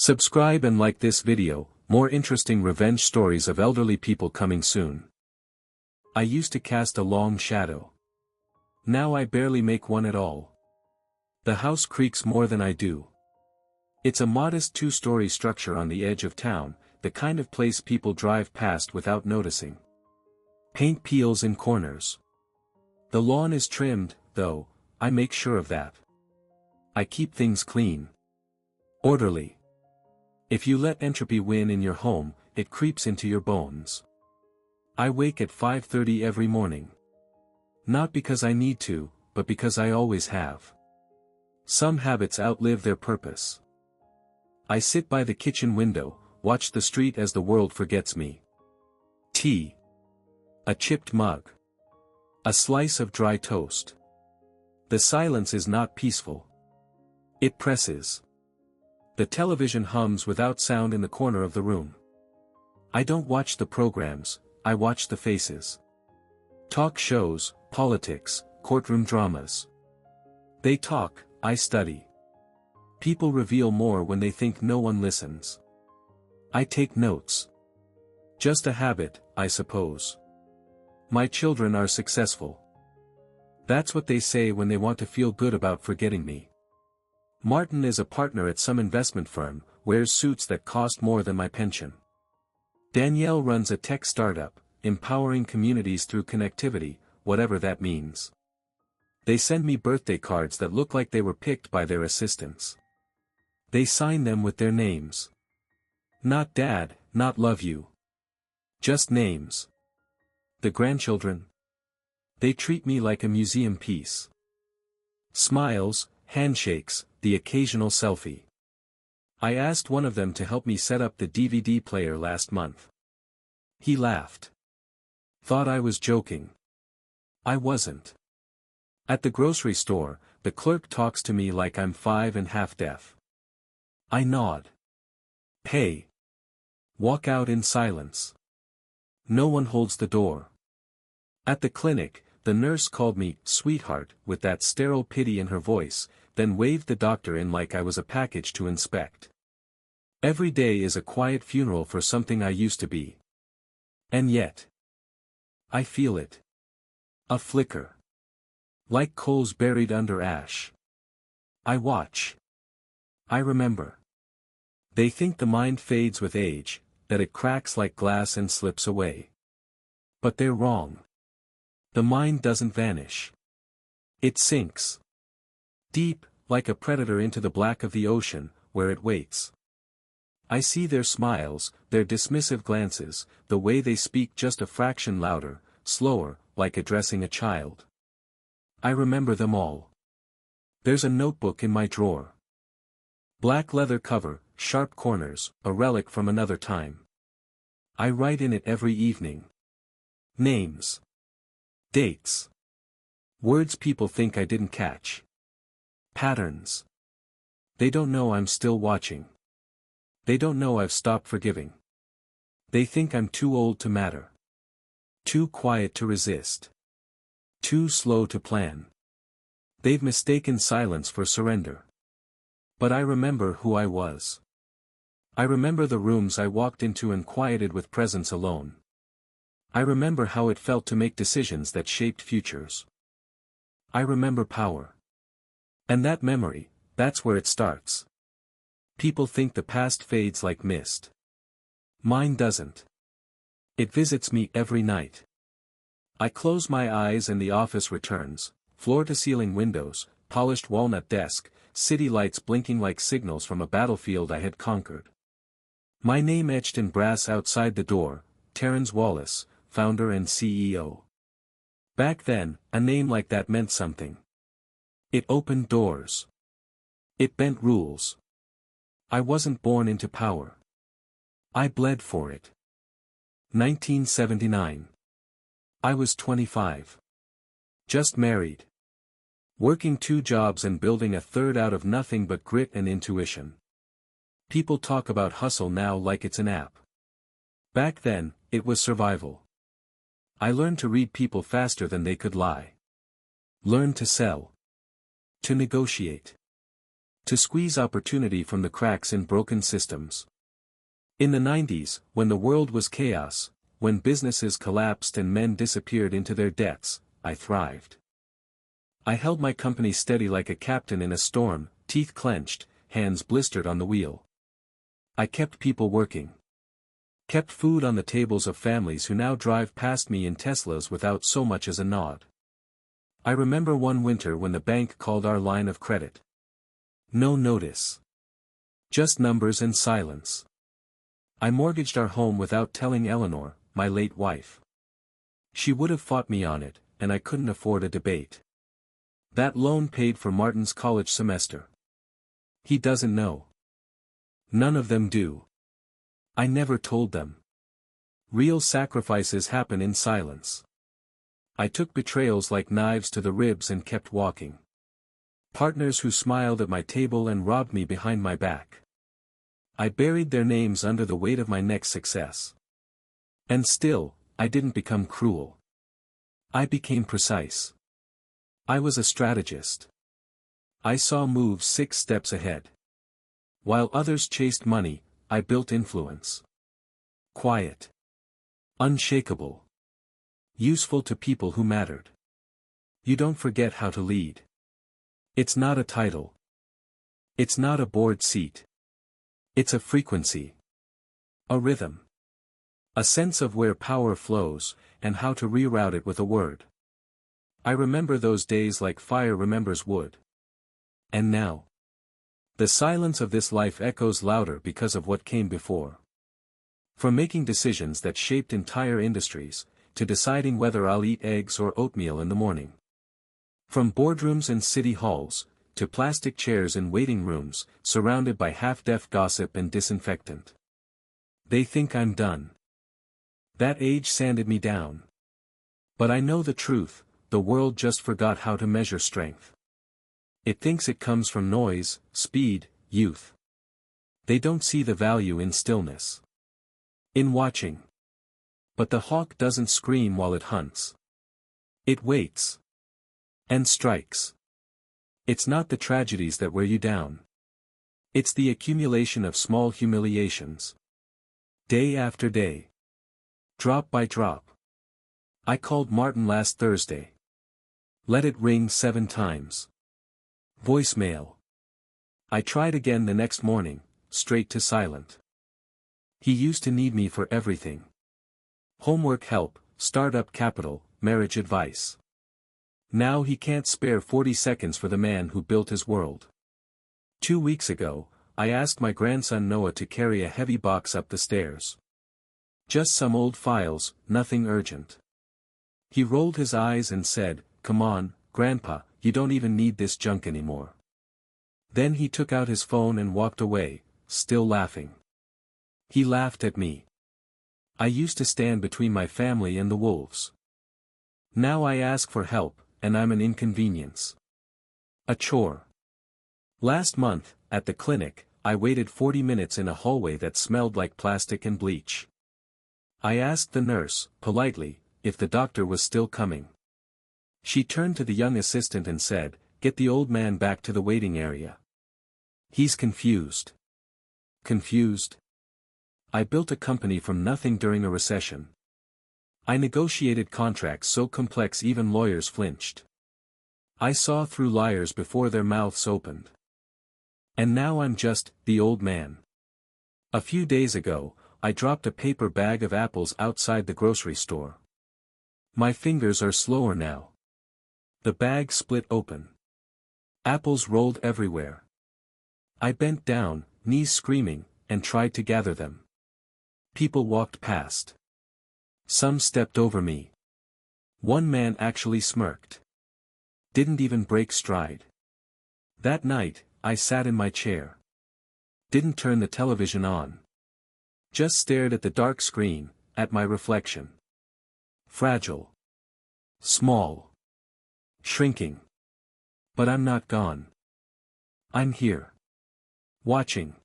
Subscribe and like this video, more interesting revenge stories of elderly people coming soon. I used to cast a long shadow. Now I barely make one at all. The house creaks more than I do. It's a modest two-story structure on the edge of town, the kind of place people drive past without noticing. Paint peels in corners. The lawn is trimmed, though, I make sure of that. I keep things clean. Orderly. If you let entropy win in your home, it creeps into your bones. I wake at 5:30 every morning. Not because I need to, but because I always have. Some habits outlive their purpose. I sit by the kitchen window, watch the street as the world forgets me. Tea. A chipped mug. A slice of dry toast. The silence is not peaceful. It presses. The television hums without sound in the corner of the room. I don't watch the programs, I watch the faces. Talk shows, politics, courtroom dramas. They talk, I study. People reveal more when they think no one listens. I take notes. Just a habit, I suppose. My children are successful. That's what they say when they want to feel good about forgetting me. Martin is a partner at some investment firm, wears suits that cost more than my pension. Danielle runs a tech startup, empowering communities through connectivity, whatever that means. They send me birthday cards that look like they were picked by their assistants. They sign them with their names. Not Dad, not love you. Just names. The grandchildren? They treat me like a museum piece. Smiles, handshakes, the occasional selfie. I asked one of them to help me set up the DVD player last month. He laughed. Thought I was joking. I wasn't. At the grocery store, the clerk talks to me like I'm 5 and half deaf. I nod. Pay. Walk out in silence. No one holds the door. At the clinic, the nurse called me sweetheart with that sterile pity in her voice, then waved the doctor in like I was a package to inspect. Every day is a quiet funeral for something I used to be. And yet, I feel it. A flicker. Like coals buried under ash. I watch. I remember. They think the mind fades with age, that it cracks like glass and slips away. But they're wrong. The mind doesn't vanish. It sinks. Deep, like a predator into the black of the ocean, where it waits. I see their smiles, their dismissive glances, the way they speak just a fraction louder, slower, like addressing a child. I remember them all. There's a notebook in my drawer. Black leather cover, sharp corners, a relic from another time. I write in it every evening. Names. Dates. Words people think I didn't catch. Patterns. They don't know I'm still watching. They don't know I've stopped forgiving. They think I'm too old to matter. Too quiet to resist. Too slow to plan. They've mistaken silence for surrender. But I remember who I was. I remember the rooms I walked into and quieted with presence alone. I remember how it felt to make decisions that shaped futures. I remember power. And that memory, that's where it starts. People think the past fades like mist. Mine doesn't. It visits me every night. I close my eyes and the office returns, floor-to-ceiling windows, polished walnut desk, city lights blinking like signals from a battlefield I had conquered. My name etched in brass outside the door, Terence Wallace, founder and CEO. Back then, a name like that meant something. It opened doors. It bent rules. I wasn't born into power. I bled for it. 1979. I was 25. Just married. Working 2 jobs and building a third out of nothing but grit and intuition. People talk about hustle now like it's an app. Back then, it was survival. I learned to read people faster than they could lie. Learned to sell. To negotiate. To squeeze opportunity from the cracks in broken systems. In the 90s, when the world was chaos, when businesses collapsed and men disappeared into their debts, I thrived. I held my company steady like a captain in a storm, teeth clenched, hands blistered on the wheel. I kept people working. Kept food on the tables of families who now drive past me in Teslas without so much as a nod. I remember one winter when the bank called our line of credit. No notice. Just numbers and silence. I mortgaged our home without telling Eleanor, my late wife. She would have fought me on it, and I couldn't afford a debate. That loan paid for Martin's college semester. He doesn't know. None of them do. I never told them. Real sacrifices happen in silence. I took betrayals like knives to the ribs and kept walking. Partners who smiled at my table and robbed me behind my back. I buried their names under the weight of my next success. And still, I didn't become cruel. I became precise. I was a strategist. I saw moves 6 steps ahead. While others chased money, I built influence. Quiet. Unshakable. Useful to people who mattered. You don't forget how to lead. It's not a title. It's not a board seat. It's a frequency. A rhythm. A sense of where power flows, and how to reroute it with a word. I remember those days like fire remembers wood. And now? The silence of this life echoes louder because of what came before. From making decisions that shaped entire industries, to deciding whether I'll eat eggs or oatmeal in the morning. From boardrooms and city halls, to plastic chairs in waiting rooms, surrounded by half-deaf gossip and disinfectant. They think I'm done. That age sanded me down. But I know the truth, the world just forgot how to measure strength. It thinks it comes from noise, speed, youth. They don't see the value in stillness. In watching. But the hawk doesn't scream while it hunts. It waits. And strikes. It's not the tragedies that wear you down. It's the accumulation of small humiliations. Day after day. Drop by drop. I called Martin last Thursday. Let it ring 7 times. Voicemail. I tried again the next morning, straight to silent. He used to need me for everything. Homework help, startup capital, marriage advice. Now he can't spare 40 seconds for the man who built his world. 2 weeks ago, I asked my grandson Noah to carry a heavy box up the stairs. Just some old files, nothing urgent. He rolled his eyes and said, "Come on, Grandpa, you don't even need this junk anymore." Then he took out his phone and walked away, still laughing. He laughed at me. I used to stand between my family and the wolves. Now I ask for help, and I'm an inconvenience. A chore. Last month, at the clinic, I waited 40 minutes in a hallway that smelled like plastic and bleach. I asked the nurse, politely, if the doctor was still coming. She turned to the young assistant and said, "Get the old man back to the waiting area. He's confused." Confused? I built a company from nothing during a recession. I negotiated contracts so complex even lawyers flinched. I saw through liars before their mouths opened. And now I'm just the old man. A few days ago, I dropped a paper bag of apples outside the grocery store. My fingers are slower now. The bag split open. Apples rolled everywhere. I bent down, knees screaming, and tried to gather them. People walked past. Some stepped over me. One man actually smirked. Didn't even break stride. That night, I sat in my chair. Didn't turn the television on. Just stared at the dark screen, at my reflection. Fragile. Small. Shrinking. But I'm not gone. I'm here. Watching.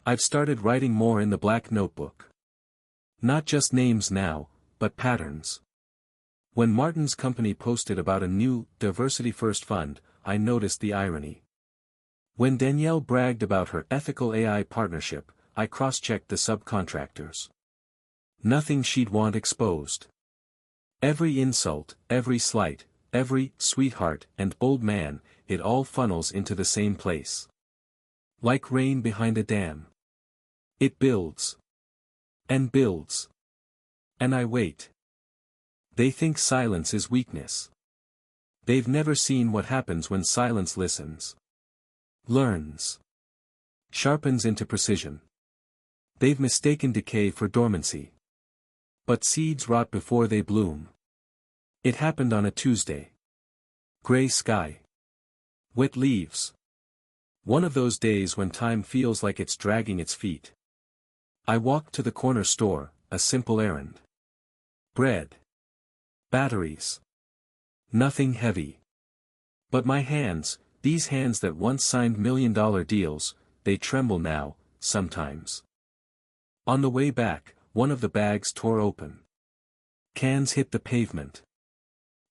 I've started writing more in the black notebook. Not just names now, but patterns. When Martin's company posted about a new, Diversity First fund, I noticed the irony. When Danielle bragged about her ethical AI partnership, I cross-checked the subcontractors. Nothing she'd want exposed. Every insult, every slight, every sweetheart and old man, it all funnels into the same place. Like rain behind a dam. It builds. And builds. And I wait. They think silence is weakness. They've never seen what happens when silence listens. Learns. Sharpens into precision. They've mistaken decay for dormancy. But seeds rot before they bloom. It happened on a Tuesday. Gray sky. Wet leaves. One of those days when time feels like it's dragging its feet. I walked to the corner store, a simple errand. Bread. Batteries. Nothing heavy. But my hands, these hands that once signed million-dollar deals, they tremble now, sometimes. On the way back, one of the bags tore open. Cans hit the pavement.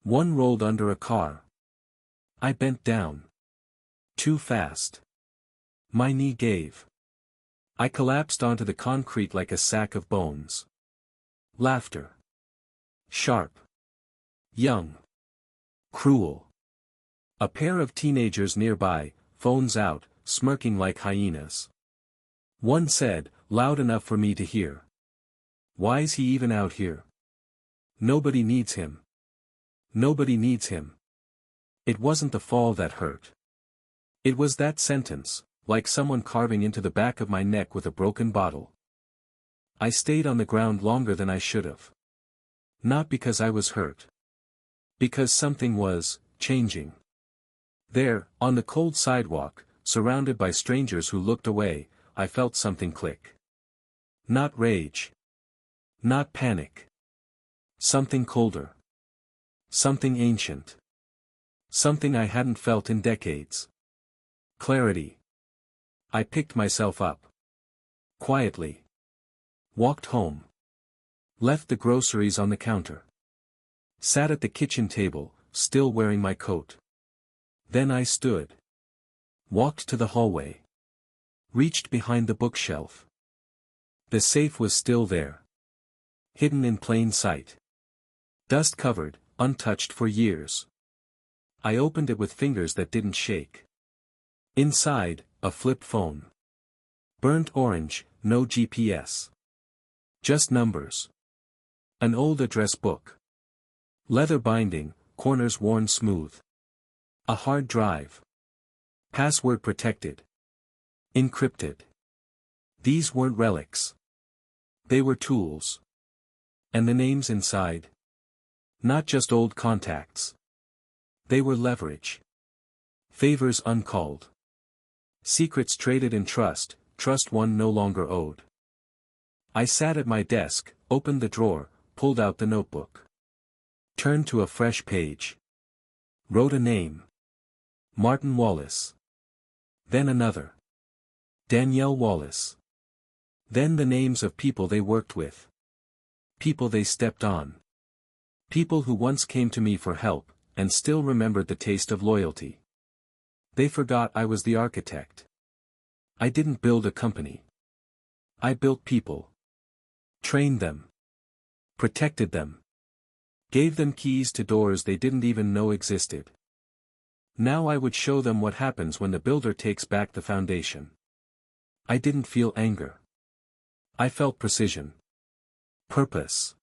One rolled under a car. I bent down. Too fast. My knee gave. I collapsed onto the concrete like a sack of bones. Laughter. Sharp. Young. Cruel. A pair of teenagers nearby, phones out, smirking like hyenas. One said, loud enough for me to hear. Why's he even out here? Nobody needs him. Nobody needs him. It wasn't the fall that hurt. It was that sentence, like someone carving into the back of my neck with a broken bottle. I stayed on the ground longer than I should have. Not because I was hurt. Because something was changing. There, on the cold sidewalk, surrounded by strangers who looked away, I felt something click. Not rage. Not panic. Something colder. Something ancient. Something I hadn't felt in decades. Clarity. I picked myself up. Quietly. Walked home. Left the groceries on the counter. Sat at the kitchen table, still wearing my coat. Then I stood. Walked to the hallway. Reached behind the bookshelf. The safe was still there. Hidden in plain sight. Dust covered, untouched for years. I opened it with fingers that didn't shake. Inside, a flip phone. Burnt orange, no GPS. Just numbers. An old address book. Leather binding, corners worn smooth. A hard drive. Password protected. Encrypted. These weren't relics. They were tools. And the names inside? Not just old contacts. They were leverage. Favors uncalled. Secrets traded in trust, trust one no longer owed. I sat at my desk, opened the drawer, pulled out the notebook. Turned to a fresh page. Wrote a name. Martin Wallace. Then another. Danielle Wallace. Then the names of people they worked with. People they stepped on. People who once came to me for help, and still remembered the taste of loyalty. They forgot I was the architect. I didn't build a company. I built people. Trained them. Protected them. Gave them keys to doors they didn't even know existed. Now I would show them what happens when the builder takes back the foundation. I didn't feel anger. I felt precision. Purpose.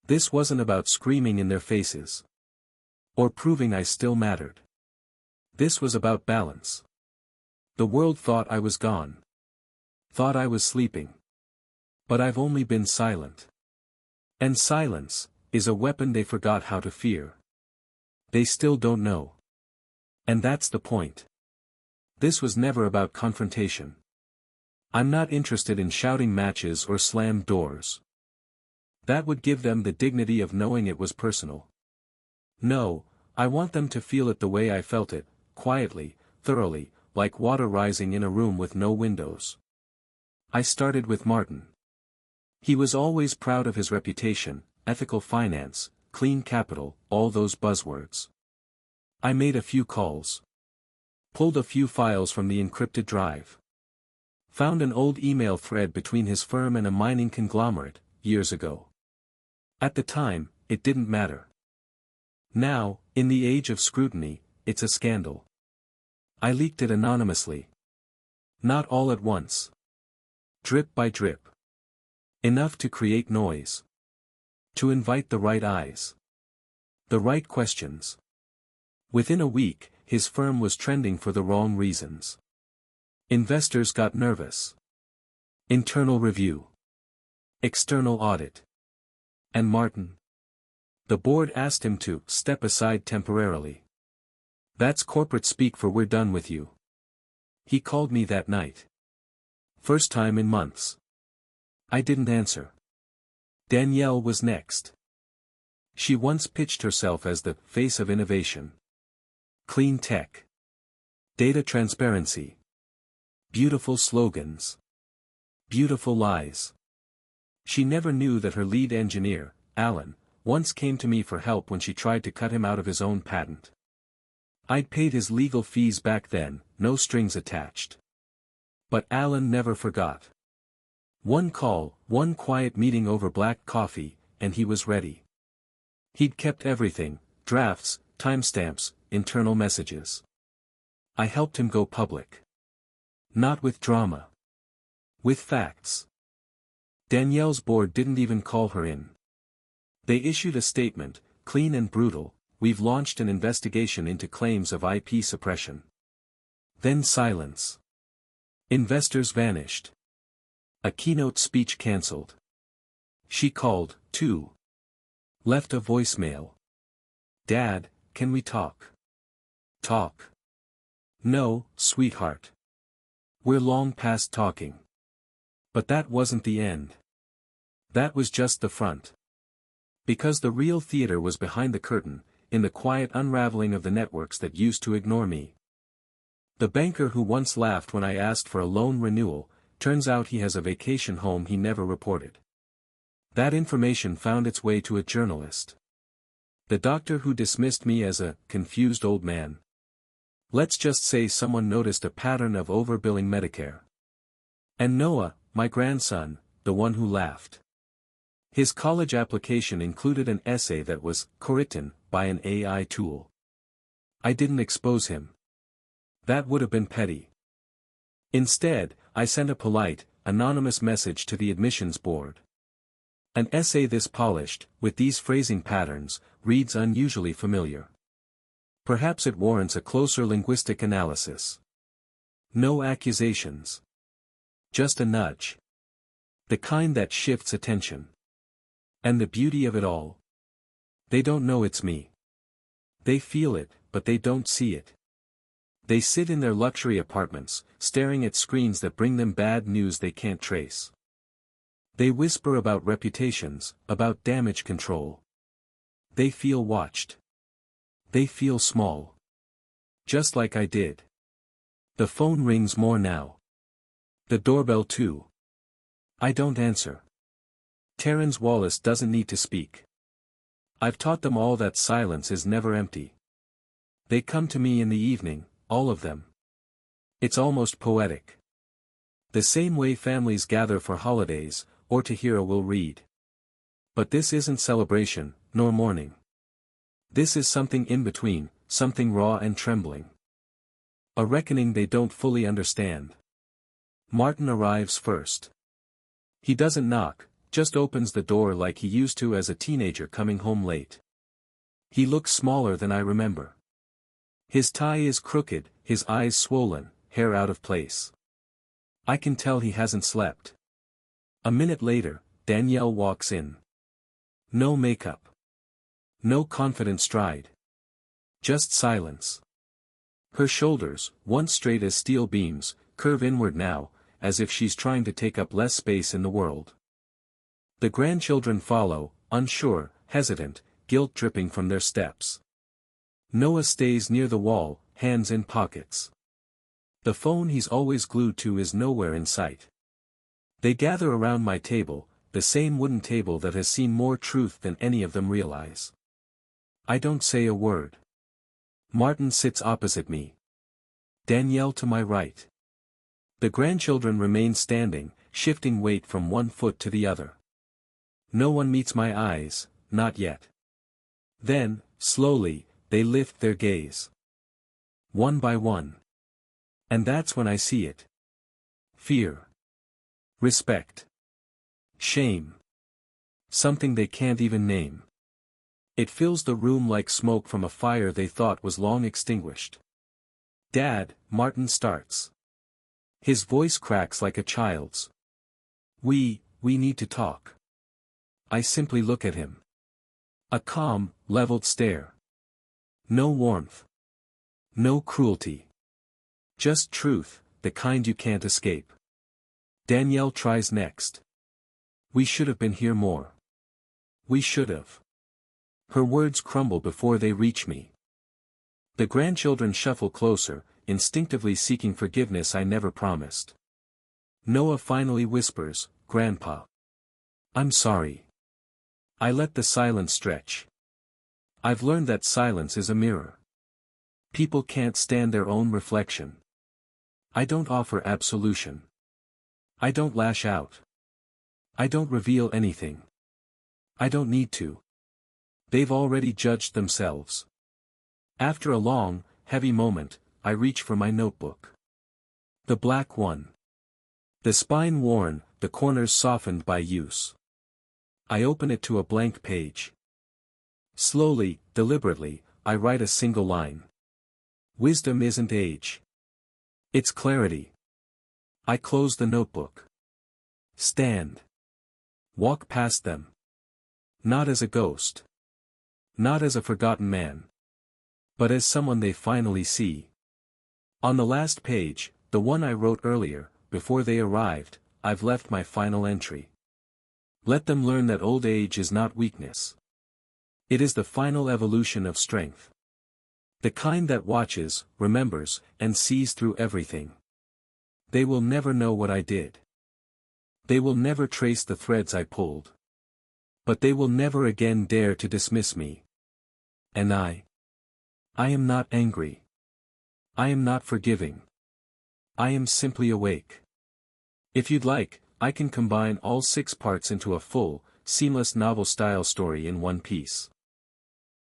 This wasn't about screaming in their faces. Or proving I still mattered. This was about balance. The world thought I was gone. Thought I was sleeping. But I've only been silent. And silence is a weapon they forgot how to fear. They still don't know. And that's the point. This was never about confrontation. I'm not interested in shouting matches or slammed doors. That would give them the dignity of knowing it was personal. No, I want them to feel it the way I felt it, quietly, thoroughly, like water rising in a room with no windows. I started with Martin. He was always proud of his reputation, ethical finance, clean capital, all those buzzwords. I made a few calls. Pulled a few files from the encrypted drive. Found an old email thread between his firm and a mining conglomerate, years ago. At the time, it didn't matter. Now, in the age of scrutiny, it's a scandal. I leaked it anonymously. Not all at once. Drip by drip. Enough to create noise. To invite the right eyes. The right questions. Within a week, his firm was trending for the wrong reasons. Investors got nervous. Internal review. External audit. And Martin. The board asked him to step aside temporarily. That's corporate speak for we're done with you. He called me that night. First time in months. I didn't answer. Danielle was next. She once pitched herself as the face of innovation. Clean tech. Data transparency. Beautiful slogans. Beautiful lies. She never knew that her lead engineer, Alan, once came to me for help when she tried to cut him out of his own patent. I'd paid his legal fees back then, no strings attached. But Alan never forgot. One call, one quiet meeting over black coffee, and he was ready. He'd kept everything, drafts, timestamps, internal messages. I helped him go public. Not with drama. With facts. Danielle's board didn't even call her in. They issued a statement, clean and brutal, we've launched an investigation into claims of IP suppression. Then silence. Investors vanished. A keynote speech cancelled. She called, too. Left a voicemail. Dad, can we talk? Talk. No, sweetheart. We're long past talking. But that wasn't the end. That was just the front. Because the real theater was behind the curtain, in the quiet unraveling of the networks that used to ignore me. The banker who once laughed when I asked for a loan renewal, turns out he has a vacation home he never reported. That information found its way to a journalist. The doctor who dismissed me as a confused old man. Let's just say someone noticed a pattern of overbilling Medicare. And Noah, my grandson, the one who laughed. His college application included an essay that was co-written by an AI tool. I didn't expose him. That would have been petty. Instead, I sent a polite, anonymous message to the admissions board. An essay this polished, with these phrasing patterns, reads unusually familiar. Perhaps it warrants a closer linguistic analysis. No accusations. Just a nudge. The kind that shifts attention. And the beauty of it all? They don't know it's me. They feel it, but they don't see it. They sit in their luxury apartments, staring at screens that bring them bad news they can't trace. They whisper about reputations, about damage control. They feel watched. They feel small. Just like I did. The phone rings more now. The doorbell too. I don't answer. Terence Wallace doesn't need to speak. I've taught them all that silence is never empty. They come to me in the evening, all of them. It's almost poetic. The same way families gather for holidays, or to hear a will read. But this isn't celebration, nor mourning. This is something in between, something raw and trembling. A reckoning they don't fully understand. Martin arrives first. He doesn't knock, just opens the door like he used to as a teenager coming home late. He looks smaller than I remember. His tie is crooked, his eyes swollen, hair out of place. I can tell he hasn't slept. A minute later, Danielle walks in. No makeup. No confident stride. Just silence. Her shoulders, once straight as steel beams, curve inward now, as if she's trying to take up less space in the world. The grandchildren follow, unsure, hesitant, guilt dripping from their steps. Noah stays near the wall, hands in pockets. The phone he's always glued to is nowhere in sight. They gather around my table, the same wooden table that has seen more truth than any of them realize. I don't say a word. Martin sits opposite me. Danielle to my right. The grandchildren remain standing, shifting weight from one foot to the other. No one meets my eyes, not yet. Then, slowly, they lift their gaze. One by one. And that's when I see it. Fear. Respect. Shame. Something they can't even name. It fills the room like smoke from a fire they thought was long extinguished. "Dad," Martin starts. His voice cracks like a child's. We need to talk." I simply look at him. A calm, leveled stare. No warmth. No cruelty. Just truth, the kind you can't escape. Danielle tries next. "We should have been here more. We should have." Her words crumble before they reach me. The grandchildren shuffle closer, instinctively seeking forgiveness I never promised. Noah finally whispers, "Grandpa. I'm sorry." I let the silence stretch. I've learned that silence is a mirror. People can't stand their own reflection. I don't offer absolution. I don't lash out. I don't reveal anything. I don't need to. They've already judged themselves. After a long, heavy moment, I reach for my notebook. The black one. The spine worn, the corners softened by use. I open it to a blank page. Slowly, deliberately, I write a single line. Wisdom isn't age. It's clarity. I close the notebook. Stand. Walk past them. Not as a ghost. Not as a forgotten man. But as someone they finally see. On the last page, the one I wrote earlier, before they arrived, I've left my final entry. Let them learn that old age is not weakness. It is the final evolution of strength. The kind that watches, remembers, and sees through everything. They will never know what I did. They will never trace the threads I pulled. But they will never again dare to dismiss me. And I am not angry. I am not forgiving. I am simply awake. If you'd like, I can combine all 6 parts into a full, seamless novel-style story in one piece.